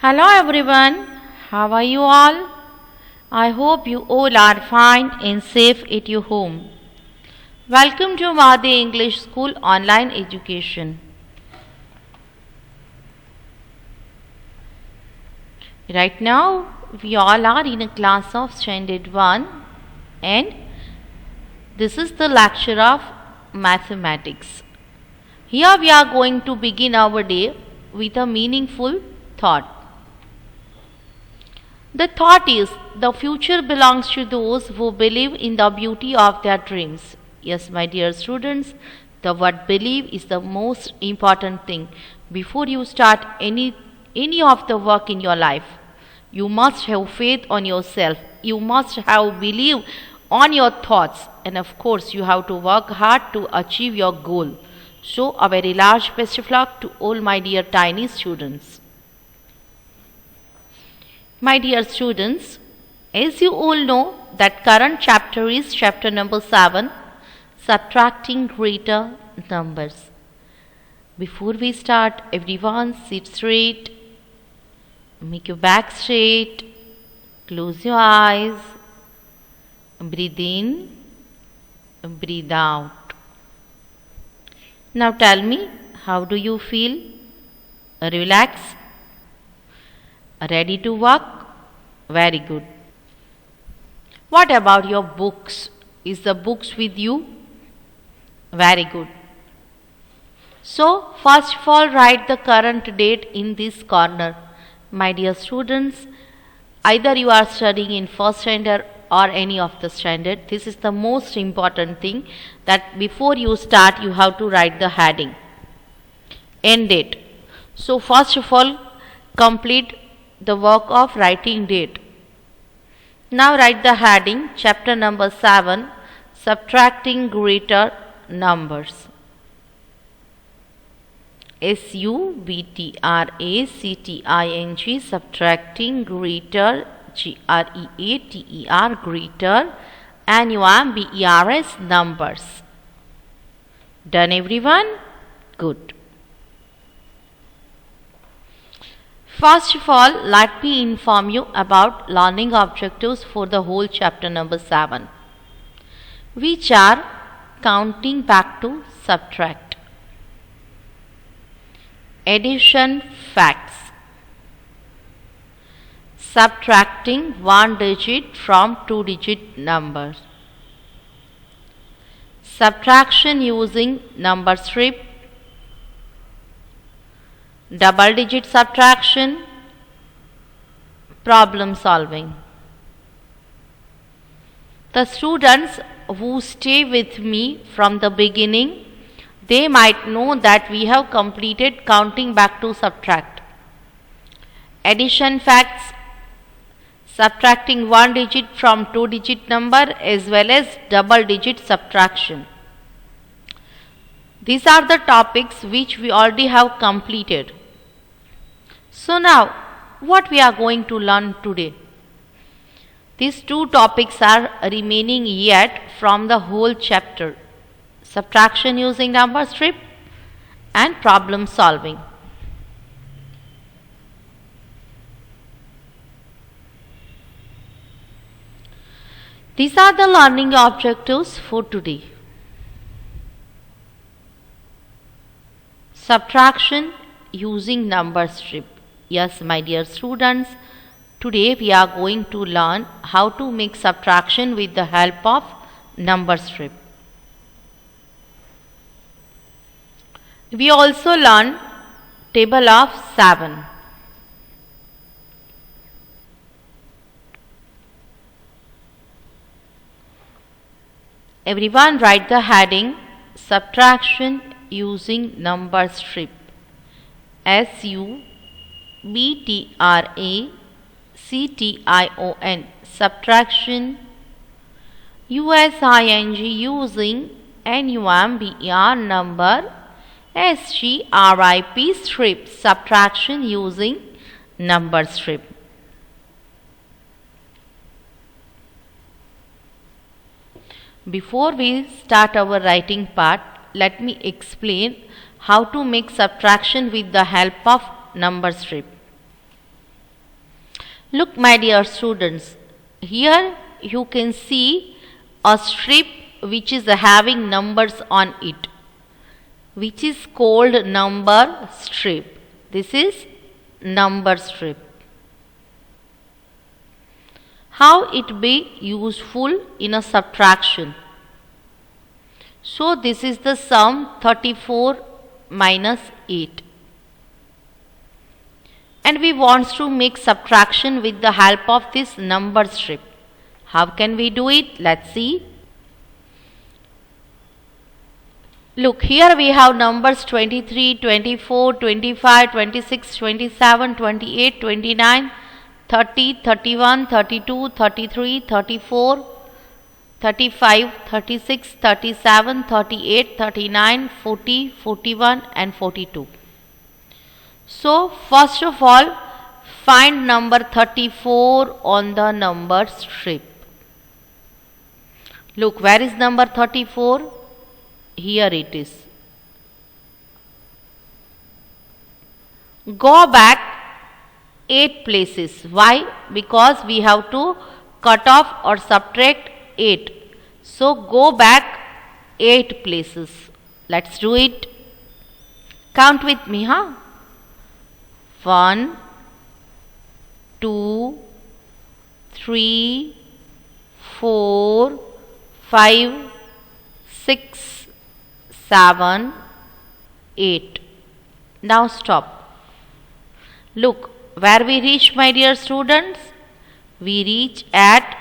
Hello everyone, how are you all? I hope you all are fine and safe at your home. Welcome to Madhi English School Online Education. Right now, we all are in a class of Standard 1 and this is the lecture of Mathematics. Here we are going to begin our day with a meaningful thought. The thought is, the future belongs to those who believe in the beauty of their dreams. Yes, my dear students, the word believe is the most important thing. Before you start any of the work in your life, you must have faith on yourself. You must have belief on your thoughts. And of course, you have to work hard to achieve your goal. So, a very large best of luck to all my dear tiny students. My dear students, as you all know that current chapter is chapter number 7, Subtracting Greater Numbers. Before we start, everyone sit straight, make your back straight, close your eyes, breathe in, breathe out. Now tell me, how do you feel? Relaxed? Ready to work? Very good. What about your books? Is the books with you? Very good. So, first of all, write the current date in this corner. My dear students, either you are studying in first standard or any of the standard, this is the most important thing, that before you start, you have to write the heading. End date. So, first of all, complete the work of writing date. Now write the heading, chapter number 7, Subtracting Greater Numbers. SUBTRACTING, subtracting greater, GREATER, greater, NUMBERS, numbers. Done everyone? Good. First of all, let me inform you about learning objectives for the whole chapter number 7, which are counting back to subtract, addition facts, subtracting one digit from two-digit numbers, subtraction using number strip, double digit subtraction, problem solving. The students who stay with me from the beginning, they might know that we have completed counting back to subtract, addition facts, subtracting one digit from two-digit number, as well as double digit subtraction. These are the topics which we already have completed. So now, what we are going to learn today? These two topics are remaining yet from the whole chapter: subtraction using number strip and problem solving. These are the learning objectives for today. Subtraction using number strip. Yes, my dear students, today we are going to learn how to make subtraction with the help of number strip. We also learn table of 7. Everyone write the heading, subtraction using number strip. SUBTRACTION, subtraction, USING using NUMBER, number, STRIP, strip, subtraction using number strip. Before we start our writing part, let me explain how to make subtraction with the help of number strip. Look, my dear students, here you can see a strip which is having numbers on it, which is called number strip. This is number strip. How it be useful in a subtraction? So this is the sum 34 minus 8. And we want to make subtraction with the help of this number strip. How can we do it? Let's see. Look, here we have numbers 23, 24, 25, 26, 27, 28, 29, 30, 31, 32, 33, 34, 35, 36, 37, 38, 39, 40, 41 and 42. So first of all, find number 34 on the number strip. Look, where is number 34? Here it is. Go back 8 places. Why? Because we have to cut off or subtract 8. So go back 8 places. Let's do it. Count with me, huh? 1, 2, 3, 4, 5, 6, 7, 8. Now stop. Look, where we reach, my dear students? We reach at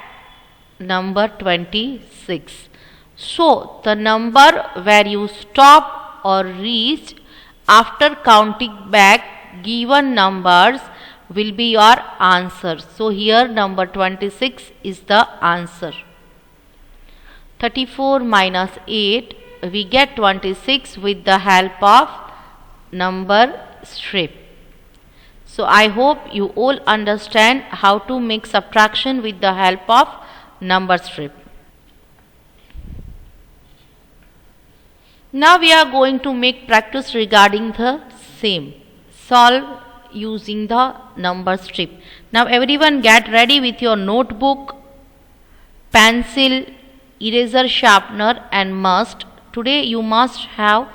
number 26. So the number where you stop or reach after counting back given numbers will be your answer. So here number 26 is the answer. 34 minus 8, we get 26 with the help of number strip. So I hope you all understand how to make subtraction with the help of number strip. Now we are going to make practice regarding the same. Solve using the number strip. Now everyone get ready with your notebook, pencil, eraser, sharpener and must. Today you must have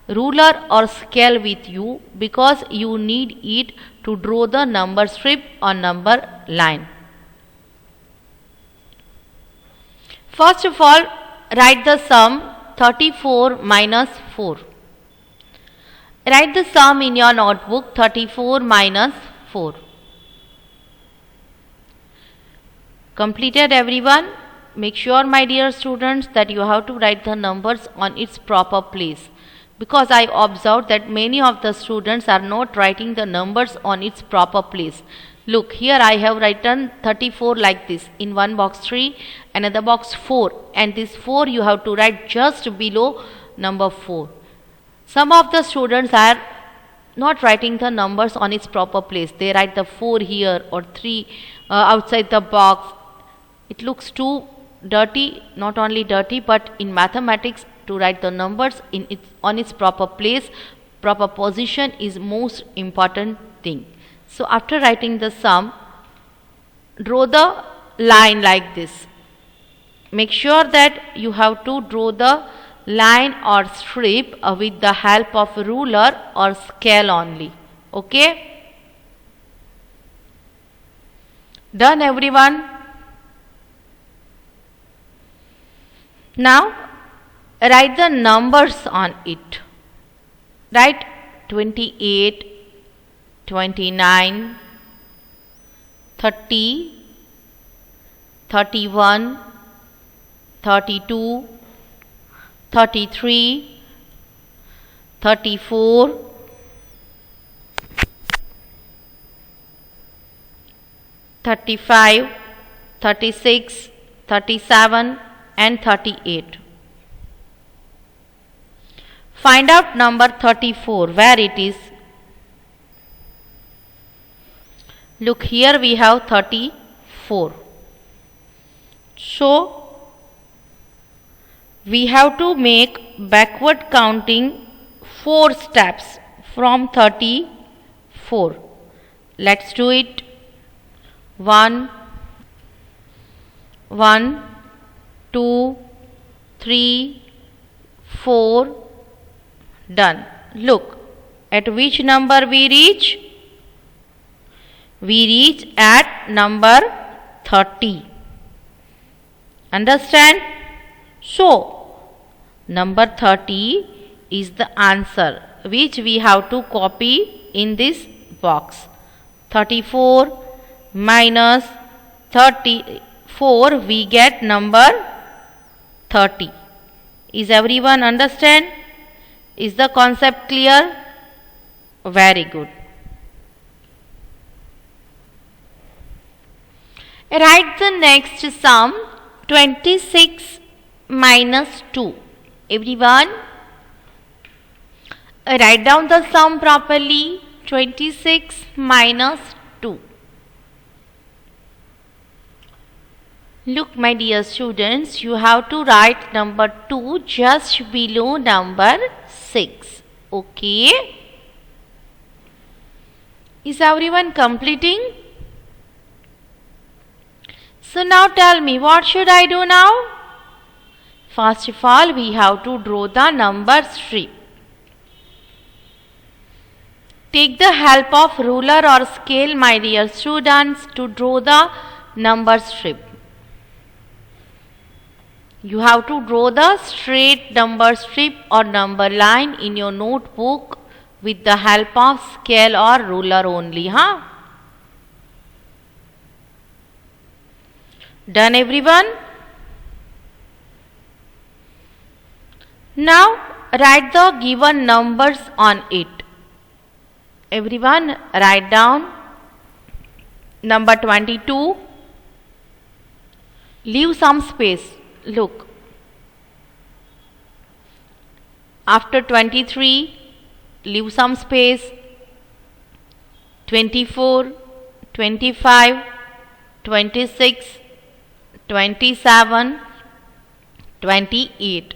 ruler or scale with you because you need it to draw the number strip or number line. First of all, write the sum 34 minus 4. Write the sum in your notebook 34 minus 4. Completed everyone? Make sure, my dear students, that you have to write the numbers on its proper place. Because I observed that many of the students are not writing the numbers on its proper place. Look, here I have written 34 like this. In one box 3, another box 4. And this 4 you have to write just below number 4. Some of the students are not writing the numbers on its proper place. They write the 4 here or 3 outside the box. It looks too dirty, not only dirty, but in mathematics to write the numbers on its proper place, proper position is most important thing. So after writing the sum, draw the line like this. Make sure that you have to draw the line or strip with the help of ruler or scale only. Okay? Done, everyone? Now write the numbers on it. Write 28, 29, 30, 31, 32, 33, 34, 35, 36, 37 and 38. Find out number 34, where it is. Look, here we have 34. So we have to make backward counting 4 steps from 34. Let's do it. 1, 1, 2, 3, 4. Done. Look, at which number we reach? We reach at number 30. Understand? So, number 30 is the answer which we have to copy in this box. 34 minus 34, we get number 30. Is everyone understand? Is the concept clear? Very good. Write the next sum, 26 minus 2. Everyone, write down the sum properly. 26 minus 2. Look, my dear students, you have to write number 2 just below number 6. Okay? Is everyone completing? So now tell me, what should I do now? First of all, we have to draw the number strip. Take the help of ruler or scale, my dear students, to draw the number strip. You have to draw the straight number strip or number line in your notebook with the help of scale or ruler only. Done, everyone? Now write the given numbers on it. Everyone, write down number 22. Leave some space. Look. After 23, leave some space. 24, 25, 26, 27, 28.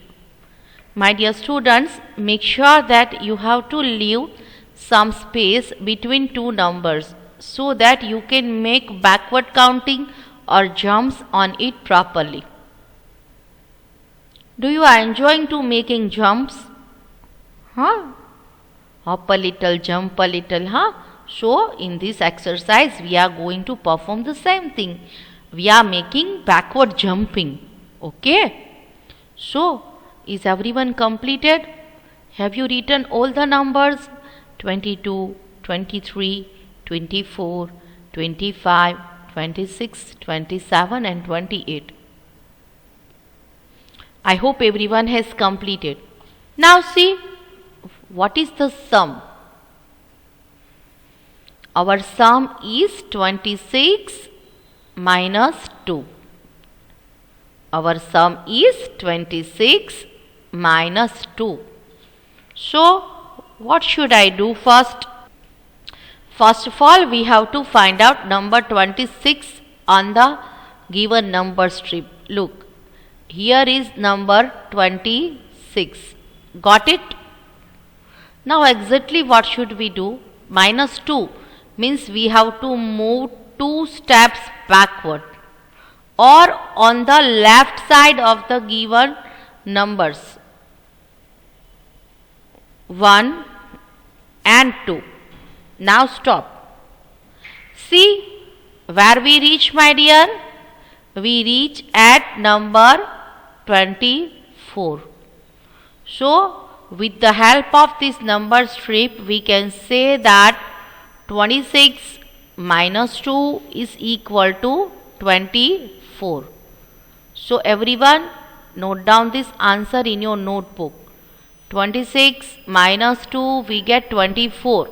My dear students, make sure that you have to leave some space between two numbers so that you can make backward counting or jumps on it properly. Do you are enjoying to making jumps? Hop a little, jump a little, So in this exercise we are going to perform the same thing. We are making backward jumping. Okay? So, is everyone completed? Have you written all the numbers? 22, 23, 24, 25, 26, 27 and 28. I hope everyone has completed. Now see, what is the sum? Our sum is 26 minus 2. Our sum is 26 minus 2. So, what should I do first? First of all, we have to find out number 26 on the given number strip. Look, here is number 26. Got it? Now exactly what should we do? Minus 2 means we have to move 2 steps backward or on the left side of the given numbers. 1 and 2. Now stop. See where we reach, my dear? We reach at number 24. So with the help of this number strip, we can say that 26 minus 2 is equal to 24. So everyone, note down this answer in your notebook. 26 minus 2, we get 24.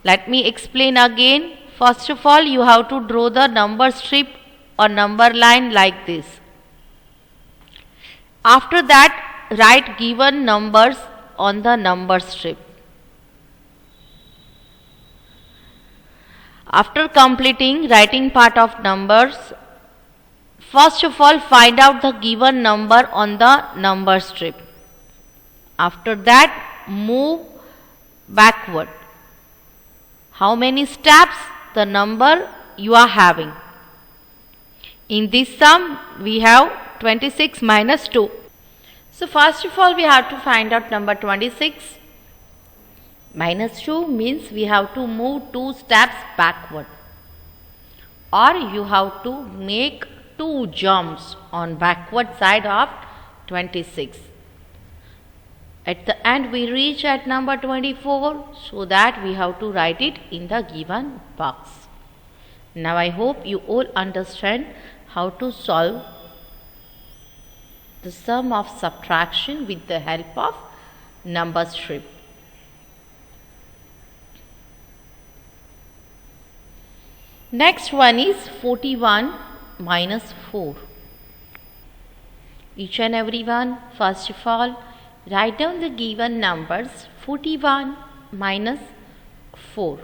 Let me explain again. First of all, you have to draw the number strip or number line like this. After that, write given numbers on the number strip. After completing writing part of numbers, first of all find out the given number on the number strip. After that, move backward. How many steps? the number you are having. In this sum, we have 26 minus 2. So first of all, we have to find out number 26. Minus 2 means we have to move 2 steps backward, or you have to make 2 jumps on backward side of 26. At the end we reach at number 24, so that we have to write it in the given box. Now I hope you all understand how to solve the sum of subtraction with the help of number strip. Next one is 41 minus 4. Each and every one, first of all, write down the given numbers 41 minus 4.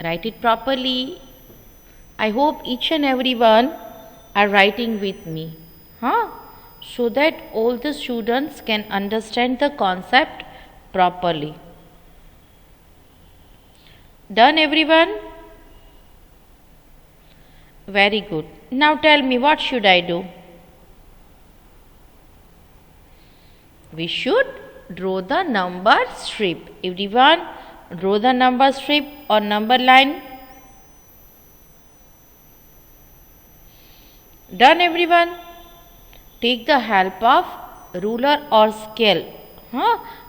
Write it properly. I hope each and every one are writing with me, so that all the students can understand the concept properly. Done, everyone? Very good. Now tell me, what should I do? We should draw the number strip. Everyone, draw the number strip or number line. Done, everyone? Take the help of ruler or scale.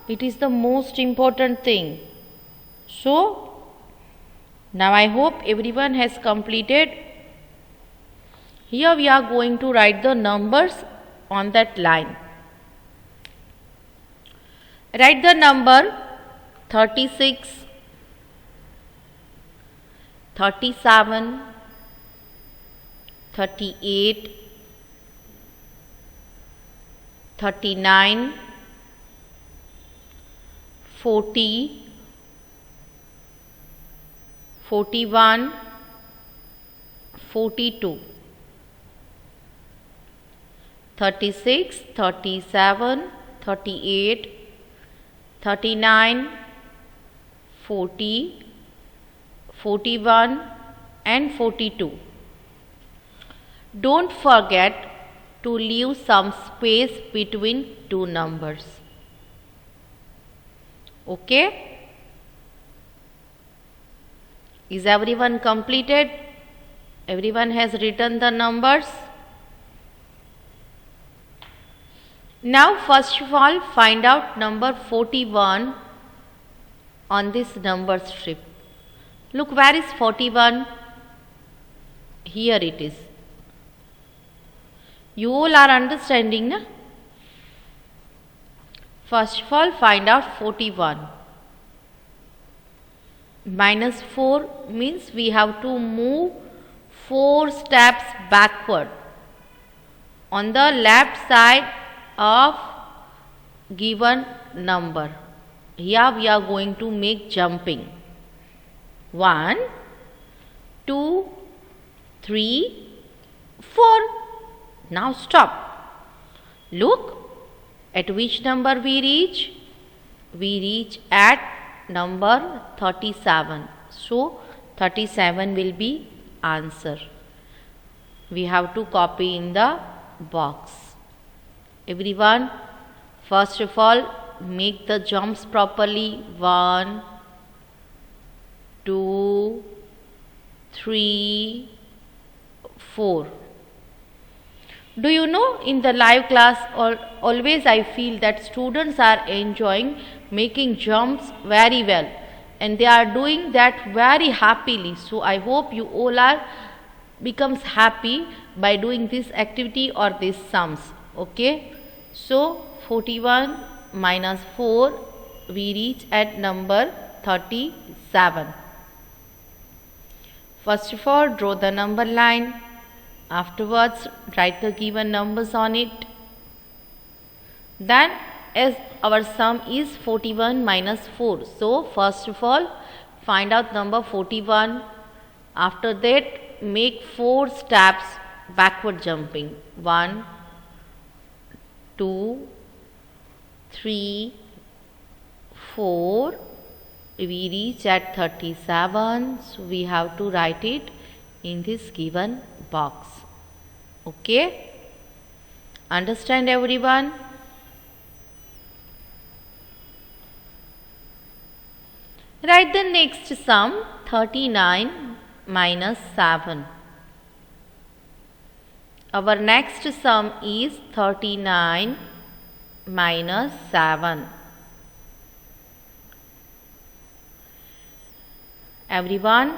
It is the most important thing. So, now I hope everyone has completed. Here we are going to write the numbers on that line. Write the number 36, 37, 38, 39, 40, 41, 42, 36, 37, 38, 39, 40, 41 and 42. Don't forget to leave some space between two numbers. Okay? Is everyone completed? Everyone has written the numbers? Now first of all, find out number 41 on this number strip. Look, where is 41? Here it is. You all are understanding, na? First of all, find out 41. Minus 4 means we have to move 4 steps backward on the left side of given number. Here we are going to make jumping. 1, 2, 3, 4. Now stop. Look at which number we reach. We reach at number 37. So 37 will be answer. We have to copy in the box. Everyone, first of all, make the jumps properly. 1, 2, 3, 4. Do you know, in the live class always I feel that students are enjoying making jumps very well, and they are doing that very happily. So I hope you all are becomes happy by doing this activity or these sums. Okay, so 41 minus 4, we reach at number 37. First of all, draw the number line. Afterwards, write the given numbers on it. Then, as our sum is 41 minus 4, so first of all, find out number 41. After that, make 4 steps backward jumping. 1, 2, 3, 4, We reach at 37, so we have to write it in this given box. Okay? Understand everyone? Write the next sum, 39 minus 7. Our next sum is 39 minus 7. Everyone,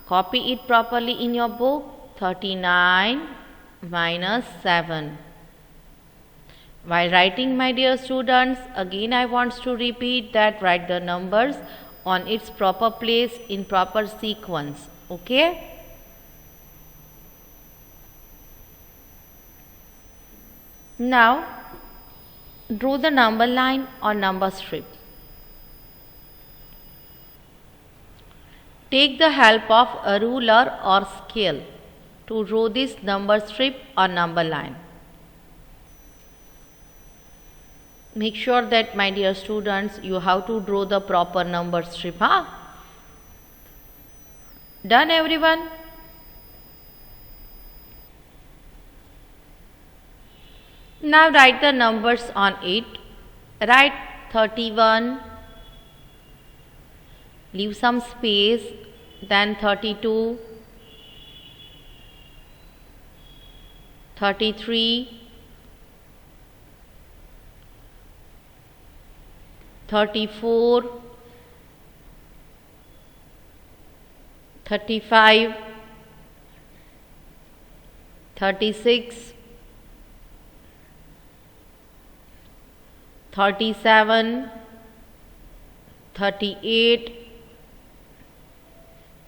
copy it properly in your book. 39 minus 7. While writing, my dear students, again I want to repeat that write the numbers on its proper place in proper sequence. Okay? Now, draw the number line or number strip. Take the help of a ruler or scale to draw this number strip or number line. Make sure that, my dear students, you have to draw the proper number strip. Done, everyone? Now write the numbers on it. Write 31, leave some space, then 32, 33, 34, 35, 36, 37, 38,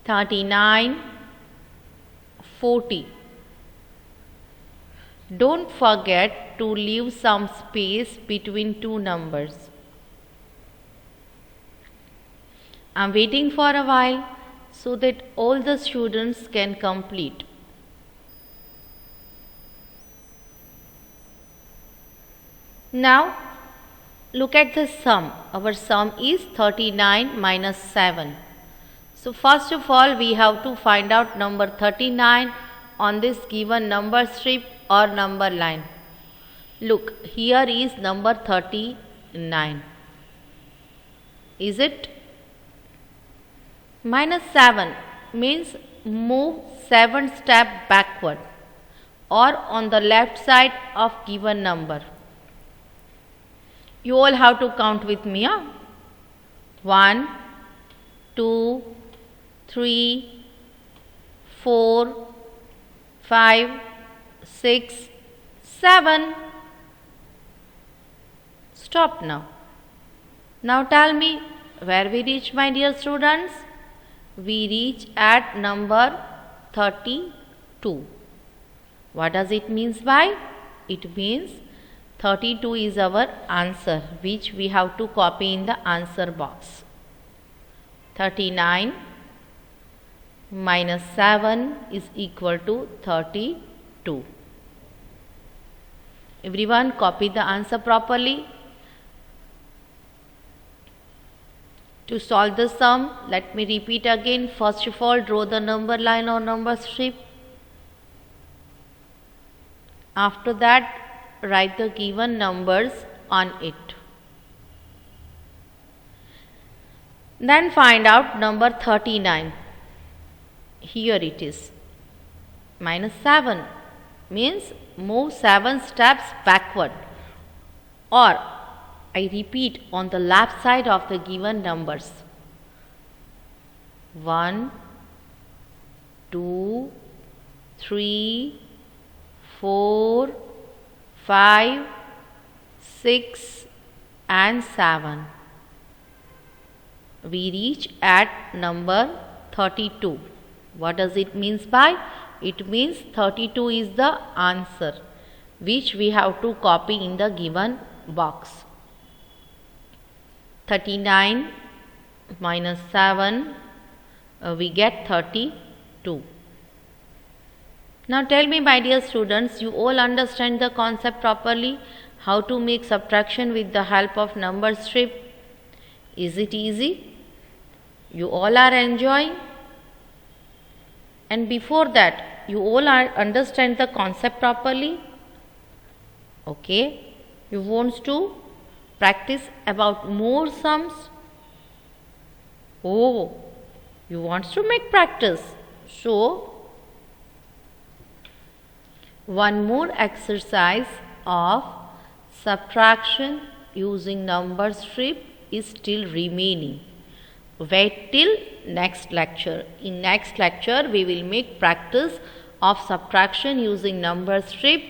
39, 40. Don't forget to leave some space between two numbers. I am waiting for a while so that all the students can complete. Now, look at the sum. Our sum is 39 minus 7. So, first of all, we have to find out number 39 on this given number strip or number line. Look, here is number 39. Is it? Minus 7 means move 7 steps backward or on the left side of given number. You all have to count with me. 1, 2, 3, 4, 5, 6, 7. Stop now. Now tell me where we reach, my dear students. We reach at number 32. What does it mean by? It means 32 is our answer, which we have to copy in the answer box. 39 minus 7 is equal to 32. Everyone copy the answer properly. To solve the sum, let me repeat again. First of all, draw the number line or number strip. After that, write the given numbers on it. Then find out number 39. Here it is. Minus 7 means move 7 steps backward, or I repeat, on the left side of the given numbers. 1, 2, 3, 4, 5, 6 and 7. We reach at number 32. What does it mean by? It means 32 is the answer, which we have to copy in the given box. 39 minus 7, we get 32. Now tell me, my dear students, you all understand the concept properly, how to make subtraction with the help of number strip. Is it easy? You all are enjoying? And before that, you all are understand the concept properly? Okay. You want to practice about more sums? Oh, you want to make practice. So, one more exercise of subtraction using number strip is still remaining. Wait till next lecture. In next lecture, we will make practice of subtraction using number strip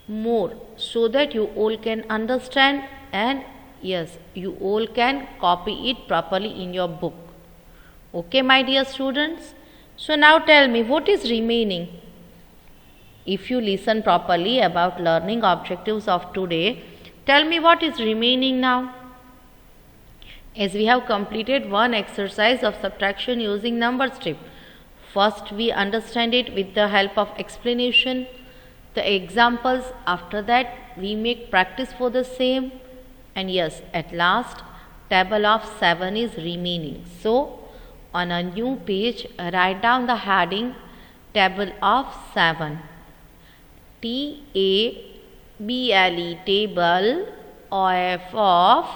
more, so that you all can understand, and yes, you all can copy it properly in your book. Okay, my dear students? So now tell me, what is remaining? If you listen properly about learning objectives of today, tell me what is remaining now. As we have completed one exercise of subtraction using number strip, first we understand it with the help of explanation, the examples. After that we make practice for the same, and yes, at last table of 7 is remaining. So on a new page, write down the heading table of 7. TABLE, table of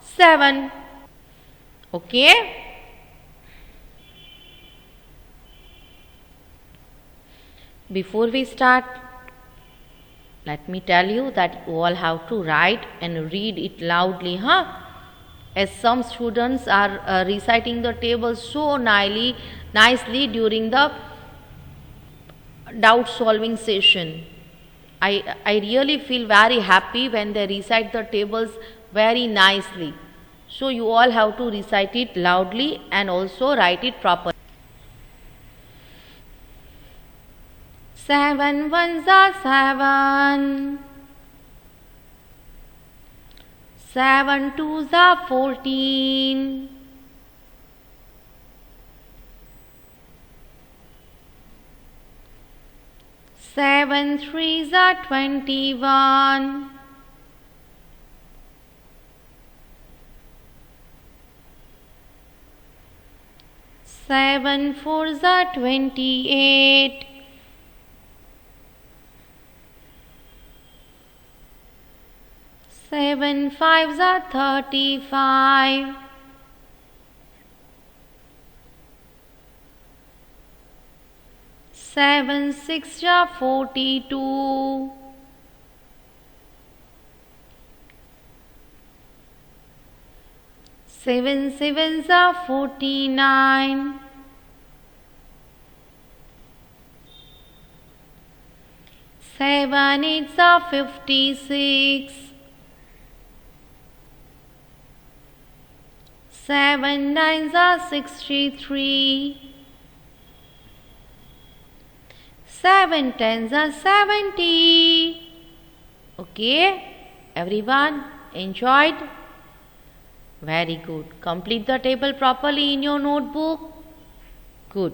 7. Okay. Before we start, let me tell you that you all have to write and read it loudly, as some students are reciting the table so nicely during the doubt solving session. I really feel very happy when they recite the tables very nicely. So you all have to recite it loudly and also write it properly. 7 ones are 7. 7 twos are 14. 7 threes are 21. 7 fours are 28. 7 fives are 35. 7 sixes are 42. 7 sevens are 49. 7 eights are 56. 7 nines are 63. 7 tens are 70. Okay, everyone enjoyed? Very good. Complete the table properly in your notebook. Good.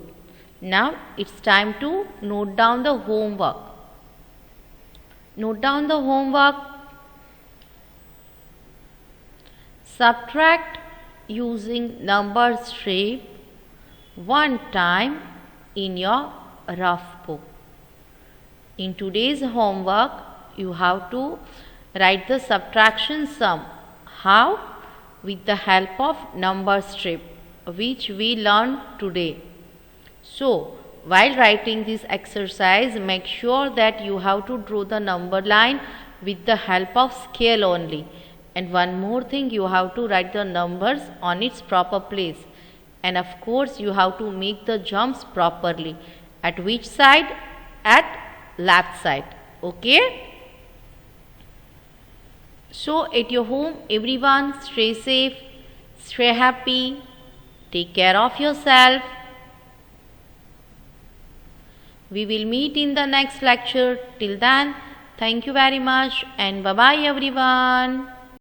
Now it's time to note down the homework. Note down the homework. Subtract using number strip one time in your rough book. In today's homework, you have to write the subtraction sum. How? With the help of number strip, which we learned today. So, while writing this exercise, make sure that you have to draw the number line with the help of scale only. And one more thing, you have to write the numbers on its proper place. And of course, you have to make the jumps properly. At which side? At left side. Okay? So at your home, everyone stay safe, stay happy, take care of yourself. We will meet in the next lecture. Till then, thank you very much and bye-bye everyone.